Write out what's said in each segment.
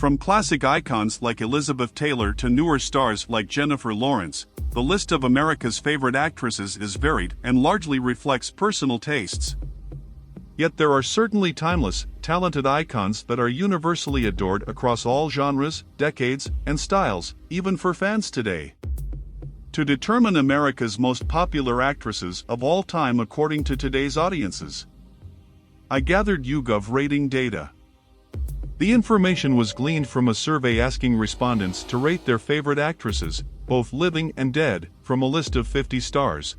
From classic icons like Elizabeth Taylor to newer stars like Jennifer Lawrence, the list of America's favorite actresses is varied and largely reflects personal tastes. Yet there are certainly timeless, talented icons that are universally adored across all genres, decades, and styles, even for fans today. To determine America's most popular actresses of all time according to today's audiences, I gathered YouGov rating data. The information was gleaned from a survey asking respondents to rate their favorite actresses, both living and dead, from a list of 50 stars.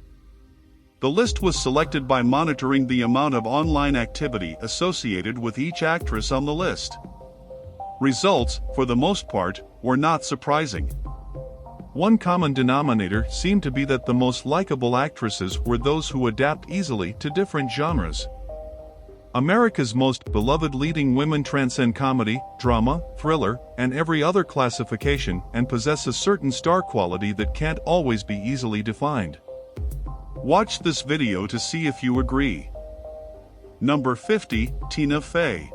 The list was selected by monitoring the amount of online activity associated with each actress on the list. Results, for the most part, were not surprising. One common denominator seemed to be that the most likable actresses were those who adapt easily to different genres. America's most beloved leading women transcend comedy, drama, thriller, and every other classification and possess a certain star quality that can't always be easily defined. Watch this video to see if you agree. Number 50, Tina Fey.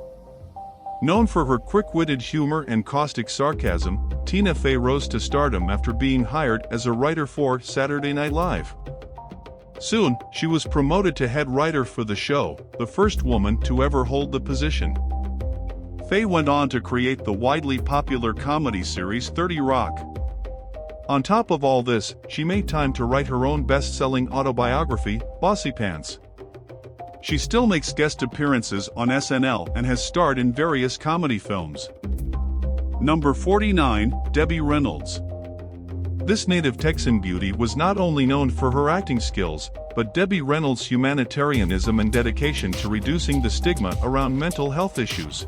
Known for her quick-witted humor and caustic sarcasm, Tina Fey rose to stardom after being hired as a writer for Saturday Night Live. Soon, she was promoted to head writer for the show, the first woman to ever hold the position. Fey went on to create the widely popular comedy series 30 Rock. On top of all this, she made time to write her own best-selling autobiography, Bossy Pants. She still makes guest appearances on SNL and has starred in various comedy films. Number 49, Debbie Reynolds. This native Texan beauty was not only known for her acting skills, but Debbie Reynolds' humanitarianism and dedication to reducing the stigma around mental health issues.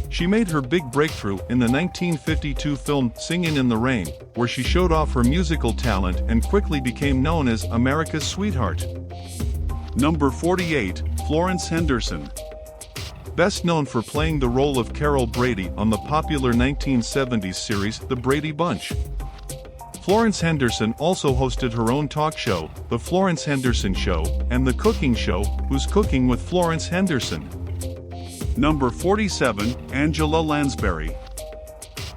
She made her big breakthrough in the 1952 film Singin' in the Rain, where she showed off her musical talent and quickly became known as America's sweetheart. Number 48, Florence Henderson. Best known for playing the role of Carol Brady on the popular 1970s series The Brady Bunch. Florence Henderson also hosted her own talk show, The Florence Henderson Show, and The Cooking Show, Who's Cooking with Florence Henderson. Number 47, Angela Lansbury.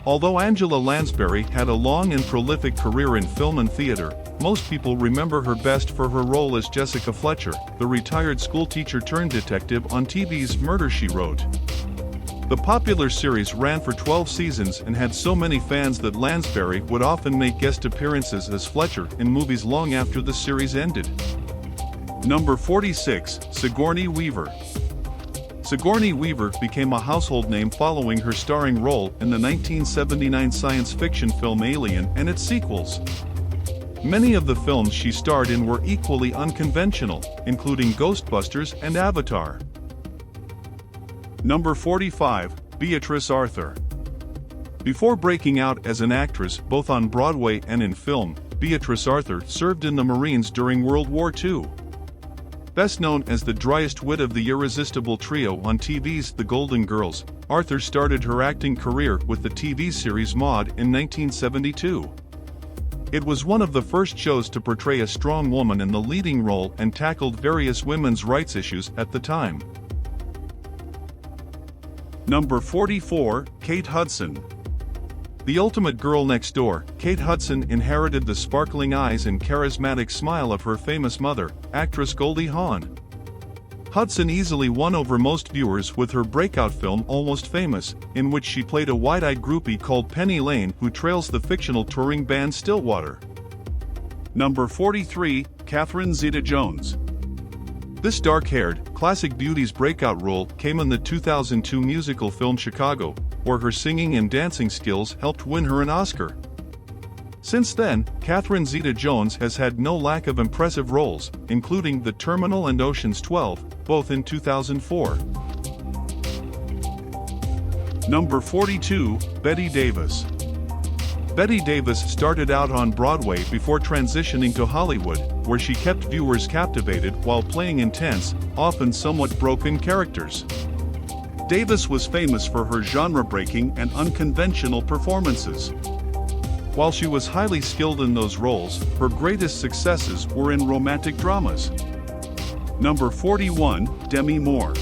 Although Angela Lansbury had a long and prolific career in film and theater, most people remember her best for her role as Jessica Fletcher, the retired schoolteacher turned detective on TV's Murder, She Wrote. The popular series ran for 12 seasons and had so many fans that Lansbury would often make guest appearances as Fletcher in movies long after the series ended. Number 46, Sigourney Weaver. Sigourney Weaver became a household name following her starring role in the 1979 science fiction film Alien and its sequels. Many of the films she starred in were equally unconventional, including Ghostbusters and Avatar. Number 45, Beatrice Arthur. Before breaking out as an actress both on Broadway and in film, Beatrice Arthur served in the Marines during World War II. Best known as the driest wit of the irresistible trio on TV's The Golden Girls, Arthur started her acting career with the TV series Maude in 1972. It was one of the first shows to portray a strong woman in the leading role and tackled various women's rights issues at the time. Number 44, Kate Hudson. The ultimate girl next door, Kate Hudson inherited the sparkling eyes and charismatic smile of her famous mother, actress Goldie Hawn. Hudson easily won over most viewers with her breakout film Almost Famous, in which she played a wide-eyed groupie called Penny Lane who trails the fictional touring band Stillwater. Number 43, Catherine Zeta-Jones. This dark-haired, classic beauty's breakout role came in the 2002 musical film Chicago, where her singing and dancing skills helped win her an Oscar. Since then, Catherine Zeta-Jones has had no lack of impressive roles, including The Terminal and Ocean's 12, both in 2004. Number 42, Bette Davis. Bette Davis started out on Broadway before transitioning to Hollywood, where she kept viewers captivated while playing intense, often somewhat broken characters. Davis was famous for her genre-breaking and unconventional performances. While she was highly skilled in those roles, her greatest successes were in romantic dramas. Number 41, Demi Moore.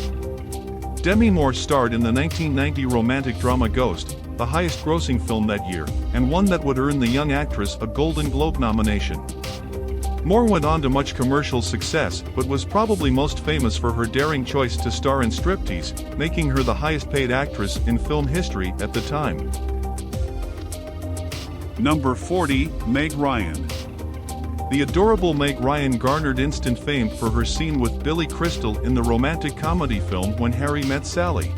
Demi Moore starred in the 1990 romantic drama Ghost, the highest-grossing film that year, and one that would earn the young actress a Golden Globe nomination. Moore went on to much commercial success, but was probably most famous for her daring choice to star in Striptease, making her the highest-paid actress in film history at the time. Number 40, Meg Ryan. The adorable Meg Ryan garnered instant fame for her scene with Billy Crystal in the romantic comedy film When Harry Met Sally.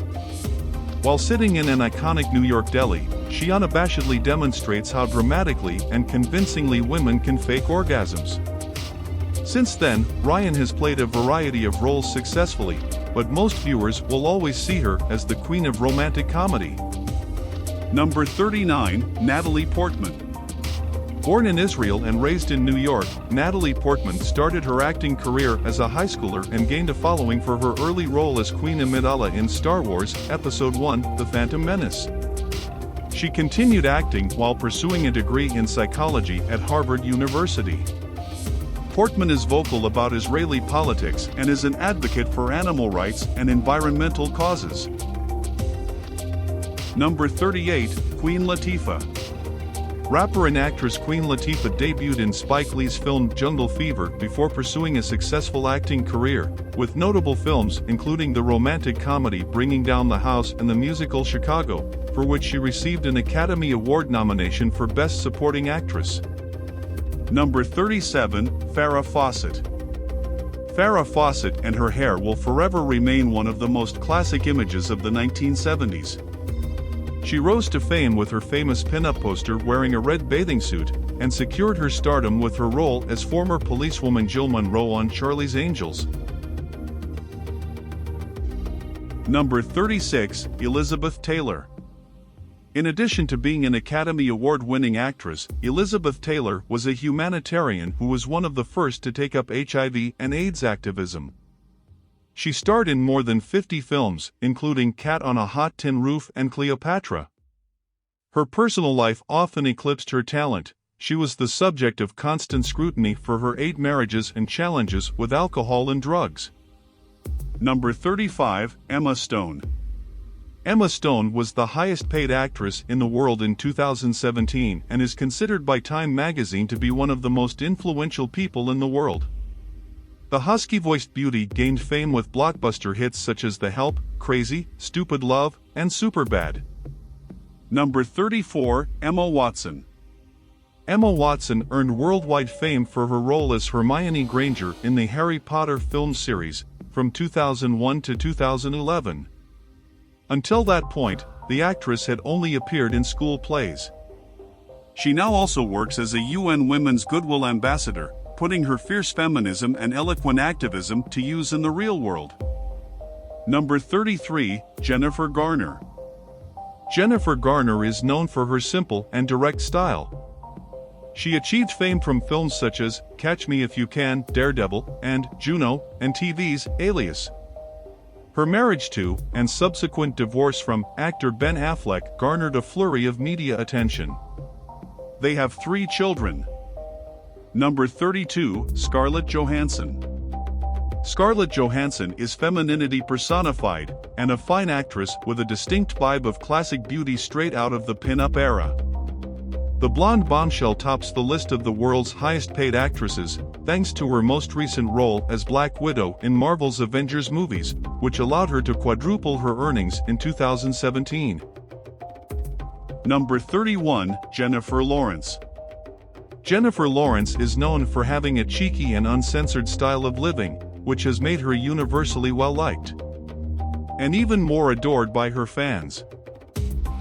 While sitting in an iconic New York deli, she unabashedly demonstrates how dramatically and convincingly women can fake orgasms. Since then, Ryan has played a variety of roles successfully, but most viewers will always see her as the queen of romantic comedy. Number 39, Natalie Portman. Born in Israel and raised in New York, Natalie Portman started her acting career as a high schooler and gained a following for her early role as Queen Amidala in Star Wars Episode I: The Phantom Menace. She continued acting while pursuing a degree in psychology at Harvard University. Portman is vocal about Israeli politics and is an advocate for animal rights and environmental causes. Number 38, Queen Latifah. Rapper and actress Queen Latifah debuted in Spike Lee's film Jungle Fever before pursuing a successful acting career, with notable films including the romantic comedy Bringing Down the House and the musical Chicago, for which she received an Academy Award nomination for Best Supporting Actress. Number 37, Farrah Fawcett. Farrah Fawcett and her hair will forever remain one of the most classic images of the 1970s. She rose to fame with her famous pin-up poster wearing a red bathing suit, and secured her stardom with her role as former policewoman Jill Monroe on Charlie's Angels. Number 36, Elizabeth Taylor. In addition to being an Academy Award-winning actress, Elizabeth Taylor was a humanitarian who was one of the first to take up HIV and AIDS activism. She starred in more than 50 films, including Cat on a Hot Tin Roof and Cleopatra. Her personal life often eclipsed her talent. She was the subject of constant scrutiny for her 8 marriages and challenges with alcohol and drugs. Number 35, Emma Stone. Emma Stone was the highest-paid actress in the world in 2017 and is considered by Time magazine to be one of the most influential people in the world. The husky-voiced beauty gained fame with blockbuster hits such as The Help, Crazy, Stupid Love, and Superbad. Number 34, Emma Watson. Emma Watson earned worldwide fame for her role as Hermione Granger in the Harry Potter film series, from 2001 to 2011. Until that point, the actress had only appeared in school plays. She now also works as a UN Women's Goodwill Ambassador, putting her fierce feminism and eloquent activism to use in the real world. Number 33, Jennifer Garner. Jennifer Garner is known for her simple and direct style. She achieved fame from films such as Catch Me If You Can, Daredevil, and Juno, and TV's Alias. Her marriage to, and subsequent divorce from, actor Ben Affleck garnered a flurry of media attention. They have 3 children. Number 32, Scarlett Johansson. Scarlett Johansson is femininity personified, and a fine actress with a distinct vibe of classic beauty straight out of the pin-up era. The blonde bombshell tops the list of the world's highest-paid actresses, thanks to her most recent role as Black Widow in Marvel's Avengers movies, which allowed her to quadruple her earnings in 2017. Number 31, Jennifer Lawrence. Jennifer Lawrence is known for having a cheeky and uncensored style of living, which has made her universally well-liked, and even more adored by her fans.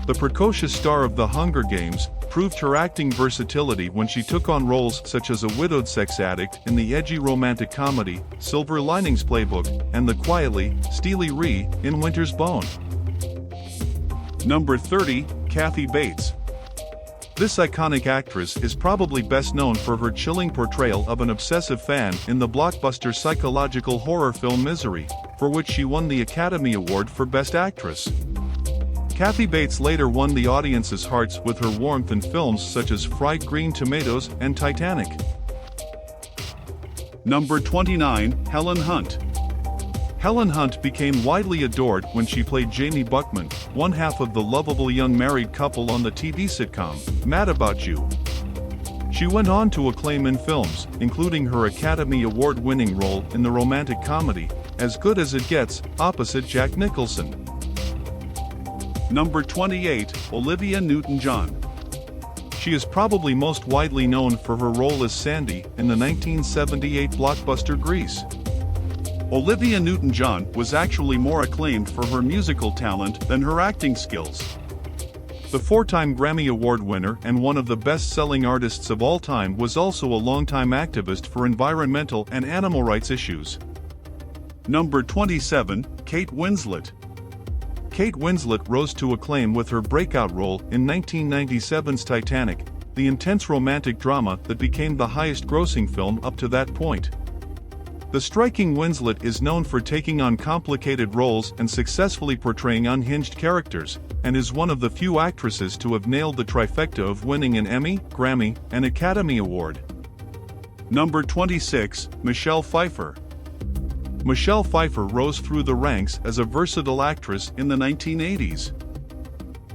The precocious star of The Hunger Games proved her acting versatility when she took on roles such as a widowed sex addict in the edgy romantic comedy Silver Linings Playbook and the quietly steely Ree in Winter's Bone. Number 30, Kathy Bates. This iconic actress is probably best known for her chilling portrayal of an obsessive fan in the blockbuster psychological horror film Misery, for which she won the Academy Award for Best Actress. Kathy Bates later won the audience's hearts with her warmth in films such as Fried Green Tomatoes and Titanic. Number 29, Helen Hunt. Helen Hunt became widely adored when she played Jamie Buckman, one half of the lovable young married couple on the TV sitcom, Mad About You. She went on to acclaim in films, including her Academy Award-winning role in the romantic comedy, As Good as It Gets, opposite Jack Nicholson. Number 28, Olivia Newton-John. She is probably most widely known for her role as Sandy in the 1978 blockbuster Grease. Olivia Newton-John was actually more acclaimed for her musical talent than her acting skills. The four-time Grammy Award winner and one of the best-selling artists of all time was also a longtime activist for environmental and animal rights issues. Number 27, Kate Winslet. Kate Winslet rose to acclaim with her breakout role in 1997's Titanic, the intense romantic drama that became the highest-grossing film up to that point. The striking Winslet is known for taking on complicated roles and successfully portraying unhinged characters, and is one of the few actresses to have nailed the trifecta of winning an Emmy, Grammy, and Academy Award. Number 26, Michelle Pfeiffer. Michelle Pfeiffer rose through the ranks as a versatile actress in the 1980s.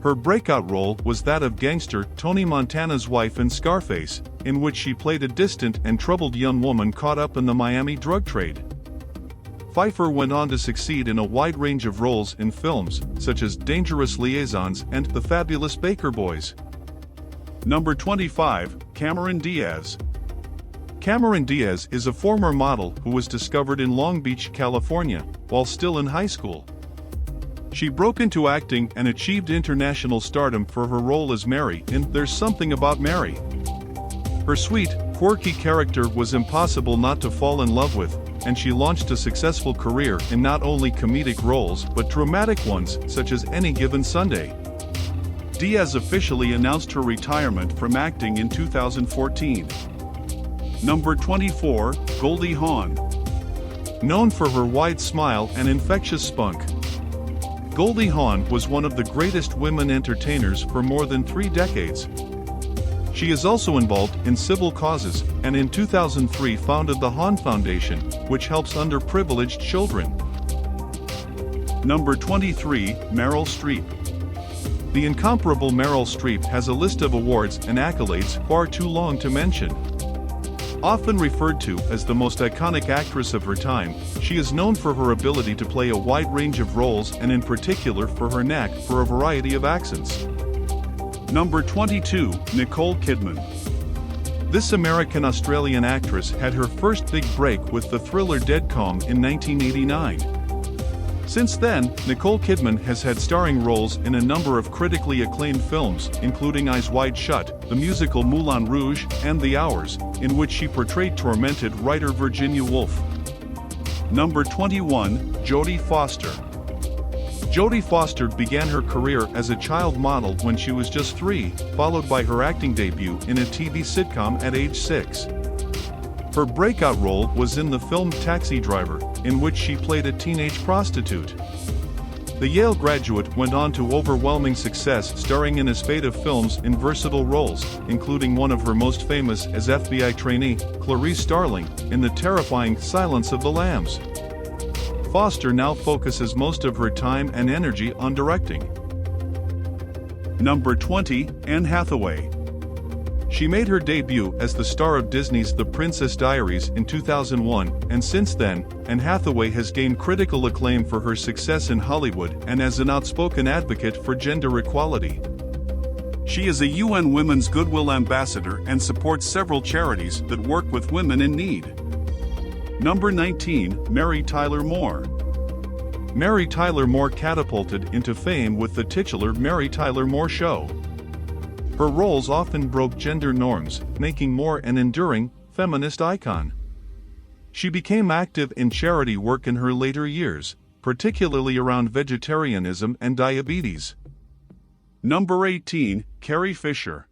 Her breakout role was that of gangster Tony Montana's wife in Scarface, in which she played a distant and troubled young woman caught up in the Miami drug trade. Pfeiffer went on to succeed in a wide range of roles in films, such as Dangerous Liaisons and The Fabulous Baker Boys. Number 25, Cameron Diaz. Cameron Diaz is a former model who was discovered in Long Beach, California, while still in high school. She broke into acting and achieved international stardom for her role as Mary in There's Something About Mary. Her sweet, quirky character was impossible not to fall in love with, and she launched a successful career in not only comedic roles but dramatic ones, such as Any Given Sunday. Diaz officially announced her retirement from acting in 2014. Number 24, Goldie Hawn. Known for her wide smile and infectious spunk, Goldie Hawn was one of the greatest women entertainers for more than 3 decades. She is also involved in civil causes, and in 2003 founded the Hawn Foundation, which helps underprivileged children. Number 23, Meryl Streep. The incomparable Meryl Streep has a list of awards and accolades far too long to mention. Often referred to as the most iconic actress of her time, she is known for her ability to play a wide range of roles and in particular for her knack for a variety of accents. Number 22, Nicole Kidman. This American-Australian actress had her first big break with the thriller Dead Calm in 1989. Since then, Nicole Kidman has had starring roles in a number of critically acclaimed films, including Eyes Wide Shut, the musical Moulin Rouge, and The Hours, in which she portrayed tormented writer Virginia Woolf. Number 21, Jodie Foster. Jodie Foster began her career as a child model when she was just 3, followed by her acting debut in a TV sitcom at age 6. Her breakout role was in the film Taxi Driver, in which she played a teenage prostitute. The Yale graduate went on to overwhelming success starring in a spate of films in versatile roles, including one of her most famous as FBI trainee, Clarice Starling, in the terrifying Silence of the Lambs. Foster now focuses most of her time and energy on directing. Number 20, Anne Hathaway. She made her debut as the star of Disney's The Princess Diaries in 2001, and since then, Anne Hathaway has gained critical acclaim for her success in Hollywood and as an outspoken advocate for gender equality. She is a UN Women's Goodwill Ambassador and supports several charities that work with women in need. Number 19, Mary Tyler Moore. Mary Tyler Moore catapulted into fame with the titular Mary Tyler Moore Show. Her roles often broke gender norms, making Moore an enduring, feminist icon. She became active in charity work in her later years, particularly around vegetarianism and diabetes. Number 18, Carrie Fisher.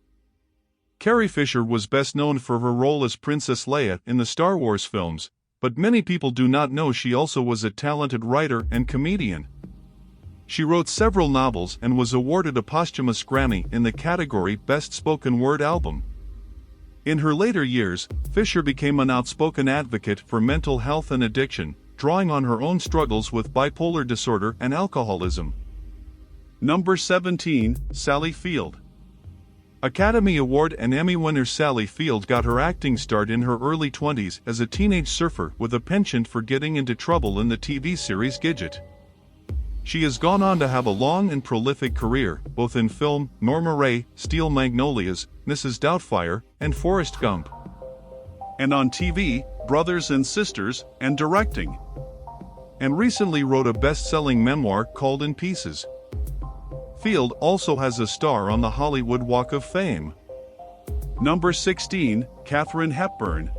Carrie Fisher was best known for her role as Princess Leia in the Star Wars films, but many people do not know she also was a talented writer and comedian. She wrote several novels and was awarded a posthumous Grammy in the category Best Spoken Word Album. In her later years, Fisher became an outspoken advocate for mental health and addiction, drawing on her own struggles with bipolar disorder and alcoholism. Number 17, Sally Field. Academy Award and Emmy winner Sally Field got her acting start in her early 20s as a teenage surfer with a penchant for getting into trouble in the TV series Gidget. She has gone on to have a long and prolific career, both in film, Norma Ray, Steel Magnolias, Mrs. Doubtfire, and Forrest Gump, and on TV, Brothers and Sisters, and directing. And recently wrote a best-selling memoir called In Pieces. Field also has a star on the Hollywood Walk of Fame. Number 16, Katharine Hepburn.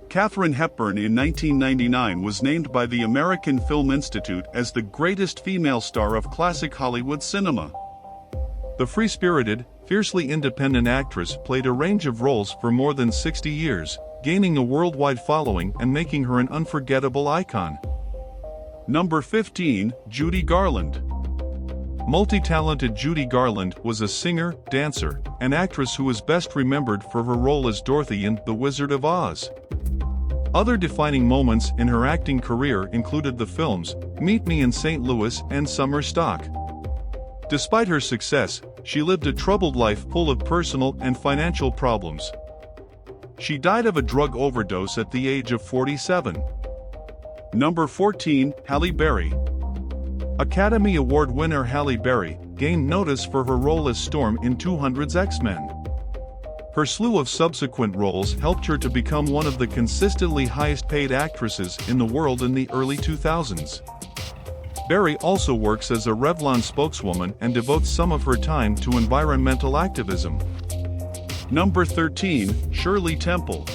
Katharine Hepburn in 1999 was named by the American Film Institute as the greatest female star of classic Hollywood cinema. The free-spirited, fiercely independent actress played a range of roles for more than 60 years, gaining a worldwide following and making her an unforgettable icon. Number 15, Judy Garland. Multi-talented Judy Garland was a singer, dancer, and actress who is best remembered for her role as Dorothy in The Wizard of Oz. Other defining moments in her acting career included the films Meet Me in St. Louis and Summer Stock. Despite her success, she lived a troubled life full of personal and financial problems. She died of a drug overdose at the age of 47. Number 14, Halle Berry. Academy Award winner Halle Berry gained notice for her role as Storm in 200's X-Men. Her slew of subsequent roles helped her to become one of the consistently highest-paid actresses in the world in the early 2000s. Berry also works as a Revlon spokeswoman and devotes some of her time to environmental activism. Number 13, Shirley Temple.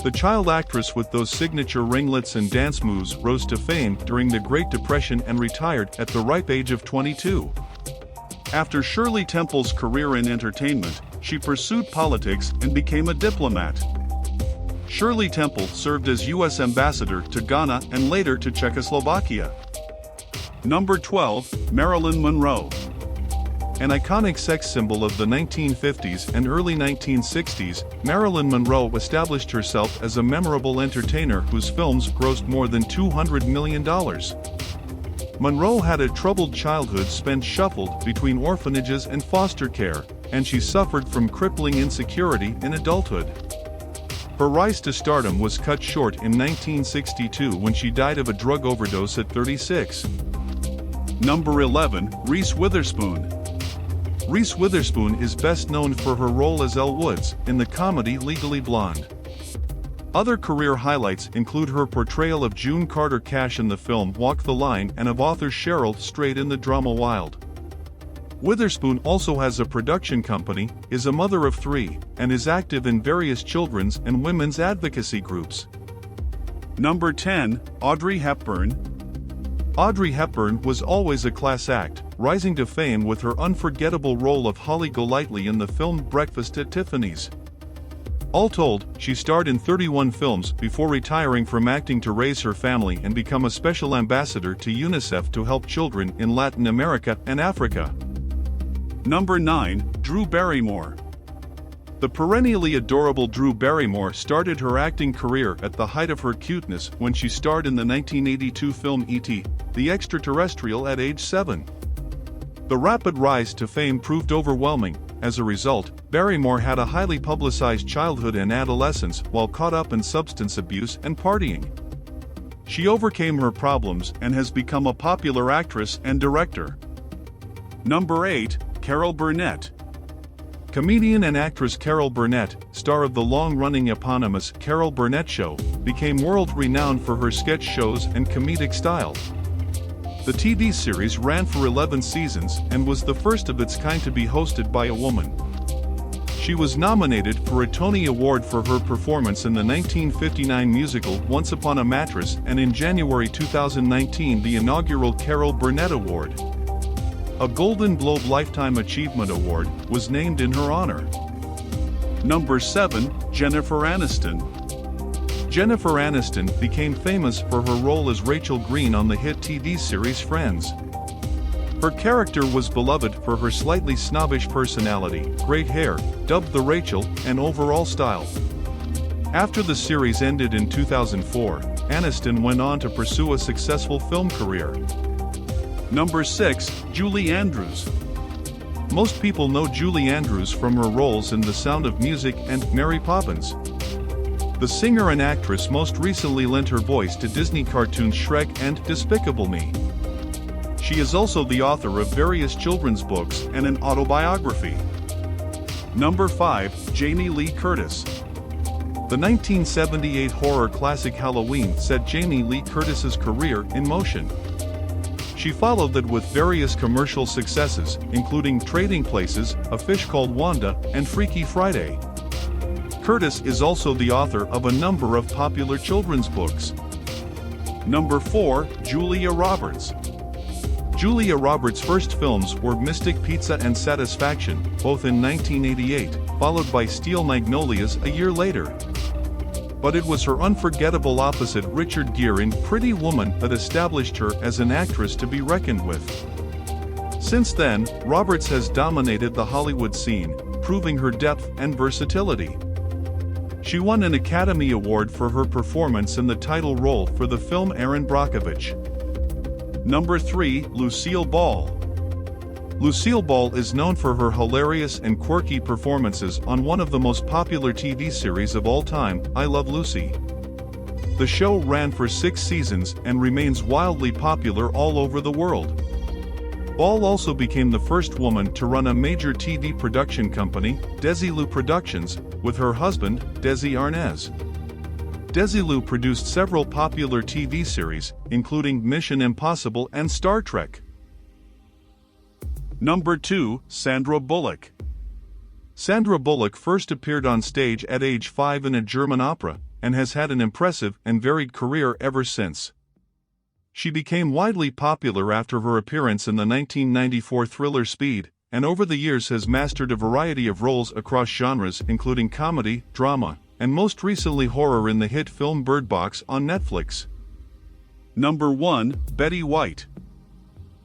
The child actress with those signature ringlets and dance moves rose to fame during the Great Depression and retired at the ripe age of 22. After Shirley Temple's career in entertainment, she pursued politics and became a diplomat. Shirley Temple served as U.S. ambassador to Ghana and later to Czechoslovakia. Number 12, Marilyn Monroe. An iconic sex symbol of the 1950s and early 1960s, Marilyn Monroe established herself as a memorable entertainer whose films grossed more than $200 million. Monroe had a troubled childhood spent shuffled between orphanages and foster care, and she suffered from crippling insecurity in adulthood. Her rise to stardom was cut short in 1962 when she died of a drug overdose at 36. Number 11, Reese Witherspoon. Reese Witherspoon is best known for her role as Elle Woods in the comedy Legally Blonde. Other career highlights include her portrayal of June Carter Cash in the film Walk the Line and of author Cheryl Strayed in the drama Wild. Witherspoon also has a production company, is a mother of 3, and is active in various children's and women's advocacy groups. Number 10, Audrey Hepburn. Audrey Hepburn was always a class act, rising to fame with her unforgettable role of Holly Golightly in the film Breakfast at Tiffany's. All told, she starred in 31 films before retiring from acting to raise her family and become a special ambassador to UNICEF to help children in Latin America and Africa. Number 9, Drew Barrymore. The perennially adorable Drew Barrymore started her acting career at the height of her cuteness when she starred in the 1982 film E.T., the Extraterrestrial at age 7. The rapid rise to fame proved overwhelming. As a result, Barrymore had a highly publicized childhood and adolescence while caught up in substance abuse and partying. She overcame her problems and has become a popular actress and director. Number 8, Carol Burnett. Comedian and actress Carol Burnett, star of the long-running eponymous Carol Burnett Show, became world-renowned for her sketch shows and comedic style. The TV series ran for 11 seasons and was the first of its kind to be hosted by a woman. She was nominated for a Tony Award for her performance in the 1959 musical Once Upon a Mattress and in January 2019 the inaugural Carol Burnett Award. A Golden Globe Lifetime Achievement Award was named in her honor. Number 7, Jennifer Aniston. Jennifer Aniston became famous for her role as Rachel Green on the hit TV series Friends. Her character was beloved for her slightly snobbish personality, great hair, dubbed the Rachel, and overall style. After the series ended in 2004, Aniston went on to pursue a successful film career. Number 6. Julie Andrews. Most people know Julie Andrews from her roles in The Sound of Music and Mary Poppins. The singer and actress most recently lent her voice to Disney cartoons Shrek and Despicable Me. She is also the author of various children's books and an autobiography. Number 5. Jamie Lee Curtis. The 1978 horror classic Halloween set Jamie Lee Curtis's career in motion. She followed that with various commercial successes, including Trading Places, A Fish Called Wanda, and Freaky Friday. Curtis is also the author of a number of popular children's books. Number 4. Julia Roberts. Julia Roberts' first films were Mystic Pizza and Satisfaction, both in 1988, followed by Steel Magnolias a year later. But it was her unforgettable opposite Richard Gere in Pretty Woman that established her as an actress to be reckoned with. Since then, Roberts has dominated the Hollywood scene, proving her depth and versatility. She won an Academy Award for her performance in the title role for the film Erin Brockovich. Number 3. Lucille Ball. Lucille Ball is known for her hilarious and quirky performances on one of the most popular TV series of all time, I Love Lucy. The show ran for 6 seasons and remains wildly popular all over the world. Ball also became the first woman to run a major TV production company, Desilu Productions, with her husband, Desi Arnaz. Desilu produced several popular TV series, including Mission Impossible and Star Trek. Number 2. Sandra Bullock. Sandra Bullock first appeared on stage at age 5 in a German opera, and has had an impressive and varied career ever since. She became widely popular after her appearance in the 1994 thriller Speed, and over the years has mastered a variety of roles across genres including comedy, drama, and most recently horror in the hit film Bird Box on Netflix. Number 1. Betty White.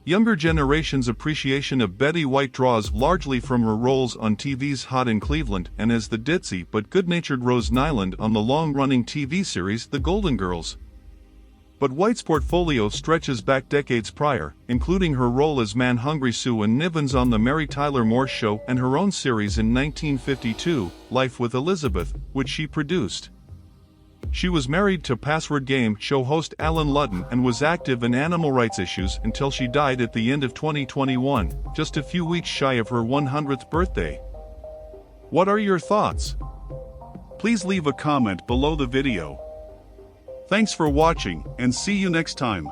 Younger generations' appreciation of Betty White draws largely from her roles on TV's Hot in Cleveland and as the ditzy but good-natured Rose Nyland on the long-running TV series The Golden Girls. But White's portfolio stretches back decades prior, including her role as Man-Hungry Sue and Nivens on The Mary Tyler Moore Show and her own series in 1952, Life with Elizabeth, which she produced. She was married to Password Game show host Alan Ludden and was active in animal rights issues until she died at the end of 2021, just a few weeks shy of her 100th birthday. What are your thoughts? Please leave a comment below the video. Thanks for watching, and see you next time.